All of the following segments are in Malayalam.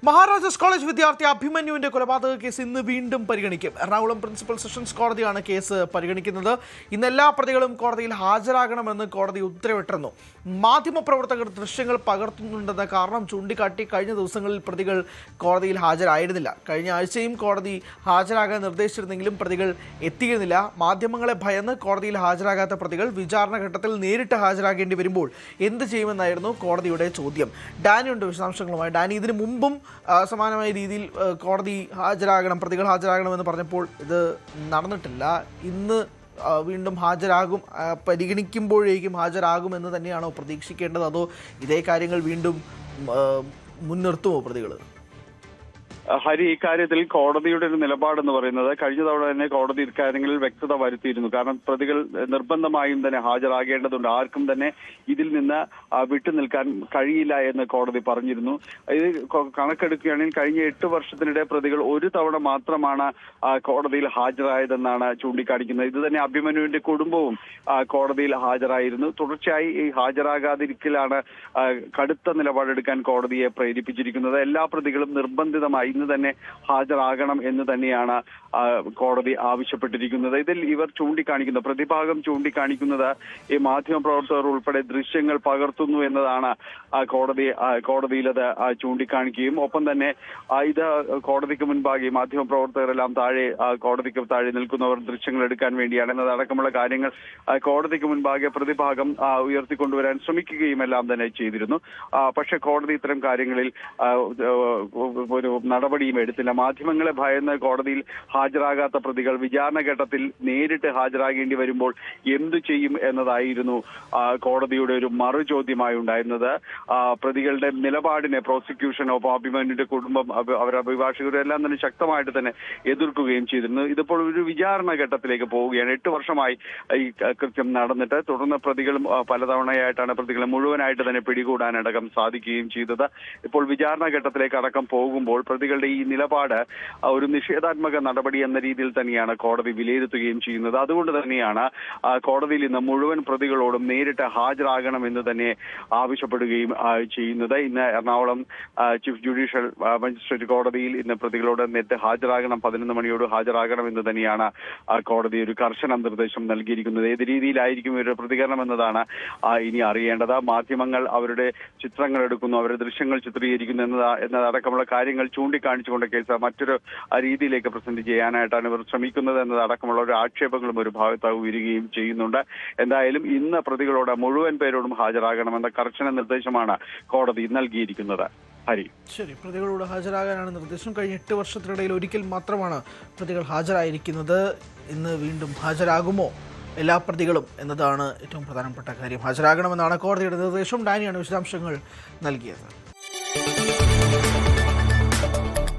മഹാരാജാസ് കോളേജ് വിദ്യാർത്ഥി അഭിമന്യുവിന്റെ കൊലപാതക കേസ് ഇന്ന് വീണ്ടും പരിഗണിക്കും. എറണാകുളം പ്രിൻസിപ്പൽ സെഷൻസ് കോടതിയാണ് കേസ് പരിഗണിക്കുന്നത്. ഇന്ന് എല്ലാ പ്രതികളും കോടതിയിൽ ഹാജരാകണമെന്ന് കോടതി ഉത്തരവിട്ടിരുന്നു. മാധ്യമപ്രവർത്തകർ ദൃശ്യങ്ങൾ പകർത്തുന്നുണ്ടെന്ന കാരണം ചൂണ്ടിക്കാട്ടി കഴിഞ്ഞ ദിവസങ്ങളിൽ പ്രതികൾ കോടതിയിൽ ഹാജരായിരുന്നില്ല. കഴിഞ്ഞ ആഴ്ചയും കോടതി ഹാജരാകാൻ നിർദ്ദേശിച്ചിരുന്നെങ്കിലും പ്രതികൾ എത്തിയിരുന്നില്ല. മാധ്യമങ്ങളെ ഭയന്ന് കോടതിയിൽ ഹാജരാകാത്ത പ്രതികൾ വിചാരണ ഘട്ടത്തിൽ നേരിട്ട് ഹാജരാകേണ്ടി വരുമ്പോൾ എന്ത് ചെയ്യുമെന്നായിരുന്നു കോടതിയുടെ ചോദ്യം. ഡാനിയുണ്ട് വിശദാംശങ്ങളുമായി. ഡാനി, ഇതിനു മുമ്പും സമാനമായ രീതിയിൽ കോടതി പ്രതികൾ ഹാജരാകണമെന്ന് പറഞ്ഞപ്പോൾ ഇത് നടന്നിട്ടില്ല. ഇന്ന് വീണ്ടും പരിഗണിക്കുമ്പോഴേക്കും ഹാജരാകുമെന്ന് തന്നെയാണോ പ്രതീക്ഷിക്കേണ്ടത്, അതോ ഇതേ കാര്യങ്ങൾ വീണ്ടും മുൻനിർത്തുമോ പ്രതികൾ? ഹരി, ഇക്കാര്യത്തിൽ കോടതിയുടെ ഒരു നിലപാടെന്ന് പറയുന്നത് കഴിഞ്ഞ തവണ തന്നെ കോടതി ഇക്കാര്യങ്ങളിൽ വ്യക്തത വരുത്തിയിരുന്നു. കാരണം പ്രതികൾ നിർബന്ധമായും തന്നെ ഹാജരാകേണ്ടതുണ്ട്, ആർക്കും തന്നെ ഇതിൽ നിന്ന് വിട്ടുനിൽക്കാൻ കഴിയില്ല എന്ന് കോടതി പറഞ്ഞിരുന്നു. ഇത് കണക്കെടുക്കുകയാണെങ്കിൽ കഴിഞ്ഞ 8 വർഷത്തിനിടെ പ്രതികൾ ഒരു തവണ മാത്രമാണ് കോടതിയിൽ ഹാജരായതെന്നാണ് ചൂണ്ടിക്കാണിക്കുന്നത്. ഇത് തന്നെ അഭിമന്യുവിന്റെ കുടുംബവും കോടതിയിൽ ഹാജരായിരുന്നു. തുടർച്ചയായി ഈ ഹാജരാകാതിരിക്കലാണ് കടുത്ത നിലപാടെടുക്കാൻ കോടതിയെ പ്രേരിപ്പിച്ചിരിക്കുന്നത്. എല്ലാ പ്രതികളും നിർബന്ധിതമായി ഇന്ന് തന്നെ ഹാജരാകണം എന്ന് തന്നെയാണ് കോടതി ആവശ്യപ്പെട്ടിരിക്കുന്നത്. ഇതിൽ ഇവർ പ്രതിഭാഗം ചൂണ്ടിക്കാണിക്കുന്നത് ഈ മാധ്യമപ്രവർത്തകർ ഉൾപ്പെടെ ദൃശ്യങ്ങൾ പകർത്തുന്നു എന്നതാണ്. കോടതിയിലത് ചൂണ്ടിക്കാണിക്കുകയും ഒപ്പം തന്നെ ഇത് കോടതിക്ക് മുൻപാകെ മാധ്യമപ്രവർത്തകരെല്ലാം കോടതിക്ക് താഴെ നിൽക്കുന്നവർ ദൃശ്യങ്ങൾ എടുക്കാൻ വേണ്ടിയാണ് എന്നതടക്കമുള്ള കാര്യങ്ങൾ കോടതിക്ക് മുൻപാകെ പ്രതിഭാഗം ഉയർത്തിക്കൊണ്ടുവരാൻ ശ്രമിക്കുകയും എല്ലാം തന്നെ ചെയ്തിരുന്നു. പക്ഷെ കോടതി ഇത്തരം കാര്യങ്ങളിൽ ഒരു നടപടിയും എടുത്തില്ല. മാധ്യമങ്ങളെ ഭയന്ന് കോടതിയിൽ ഹാജരാകാത്ത പ്രതികൾ വിചാരണ ഘട്ടത്തിൽ നേരിട്ട് ഹാജരാകേണ്ടി വരുമ്പോൾ എന്തു ചെയ്യും എന്നതായിരുന്നു കോടതിയുടെ ഒരു മറുചോദ്യമായി ഉണ്ടായിരുന്നത്. പ്രതികളുടെ നിലപാടിനെ പ്രോസിക്യൂഷൻ ഒപ്പം അഭിമന്യുവിന്റെ കുടുംബം, അവരുടെ അഭിഭാഷകരും എല്ലാം തന്നെ ശക്തമായിട്ട് തന്നെ എതിർക്കുകയും ചെയ്തിരുന്നു. ഇതിപ്പോൾ ഒരു വിചാരണ ഘട്ടത്തിലേക്ക് പോവുകയാണ്. 8 വർഷമായി ഈ കൃത്യം നടന്നിട്ട് തുടർന്ന് പ്രതികളും പലതവണയായിട്ടാണ് പ്രതികളെ മുഴുവനായിട്ട് തന്നെ പിടികൂടാനടക്കം സാധിക്കുകയും ചെയ്തത്. ഇപ്പോൾ വിചാരണ ഘട്ടത്തിലേക്ക് അടക്കം പോകുമ്പോൾ പ്രതികളുടെ ഈ നിലപാട് ഒരു നിഷേധാത്മക നടപടി എന്ന രീതിയിൽ തന്നെയാണ് കോടതി വിലയിരുത്തുകയും ചെയ്യുന്നത്. അതുകൊണ്ട് തന്നെയാണ് കോടതിയിൽ ഇന്ന് മുഴുവൻ പ്രതികളോടും നേരിട്ട് ഹാജരാകണമെന്ന് തന്നെ ആവശ്യപ്പെടുകയും ചെയ്യുന്നത്. ഇന്ന് എറണാകുളം ചീഫ് ജുഡീഷ്യൽ മജിസ്ട്രേറ്റ് കോടതിയിൽ ഇന്ന് പ്രതികളോട് നേരിട്ട് ഹാജരാകണം, 11 മണിയോട് ഹാജരാകണം എന്ന് തന്നെയാണ് കോടതി ഒരു കർശന നിർദ്ദേശം നൽകിയിരിക്കുന്നത്. ഏത് രീതിയിലായിരിക്കും ഇവരുടെ പ്രതികരണം എന്നതാണ് ഇനി അറിയേണ്ടത്. മാധ്യമങ്ങൾ അവരുടെ ചിത്രങ്ങൾ എടുക്കുന്നു, അവരുടെ ദൃശ്യങ്ങൾ ചിത്രീകരിക്കുന്നു എന്നതടക്കമുള്ള കാര്യങ്ങൾ ചൂണ്ടിക്കാണിച്ചുകൊണ്ട് കേസ് മറ്റൊരു രീതിയിലേക്ക് പ്രസന്റ് ചെയ്യാനായിട്ടാണ് ഇവർ ശ്രമിക്കുന്നത് എന്നതടക്കമുള്ള ഒരു ആക്ഷേപങ്ങളും ഒരു ഭാഗത്ത് ഉയരുകയും ചെയ്യുന്നുണ്ട്. എന്തായാലും ഇന്ന് പ്രതികളോട് മുഴുവൻ പേരോടും ഹാജരാകണമെന്ന കർശന നിർദ്ദേശമാണ് കോടതി നൽകിയിരിക്കുന്നത്. ഹരി, ശരി, പ്രതികളോട് ഹാജരാകാനാണ് നിർദ്ദേശം. കഴിഞ്ഞ 8 വർഷത്തിനിടയിൽ ഒരിക്കൽ മാത്രമാണ് പ്രതികൾ ഹാജരായിരിക്കുന്നത്. ഇന്ന് വീണ്ടും ഹാജരാകുമോ എല്ലാ പ്രതികളും എന്നതാണ് ഏറ്റവും പ്രധാനപ്പെട്ട കാര്യം. ഹാജരാകണമെന്നാണ് കോടതിയുടെ നിർദ്ദേശം. ഡാനിയാണ് വിശദാംശങ്ങൾ നൽകിയത്.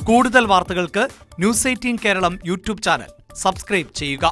കൂടുതൽ വാർത്തകൾക്ക് News 18 Keralam YouTube channel subscribe ചെയ്യുക.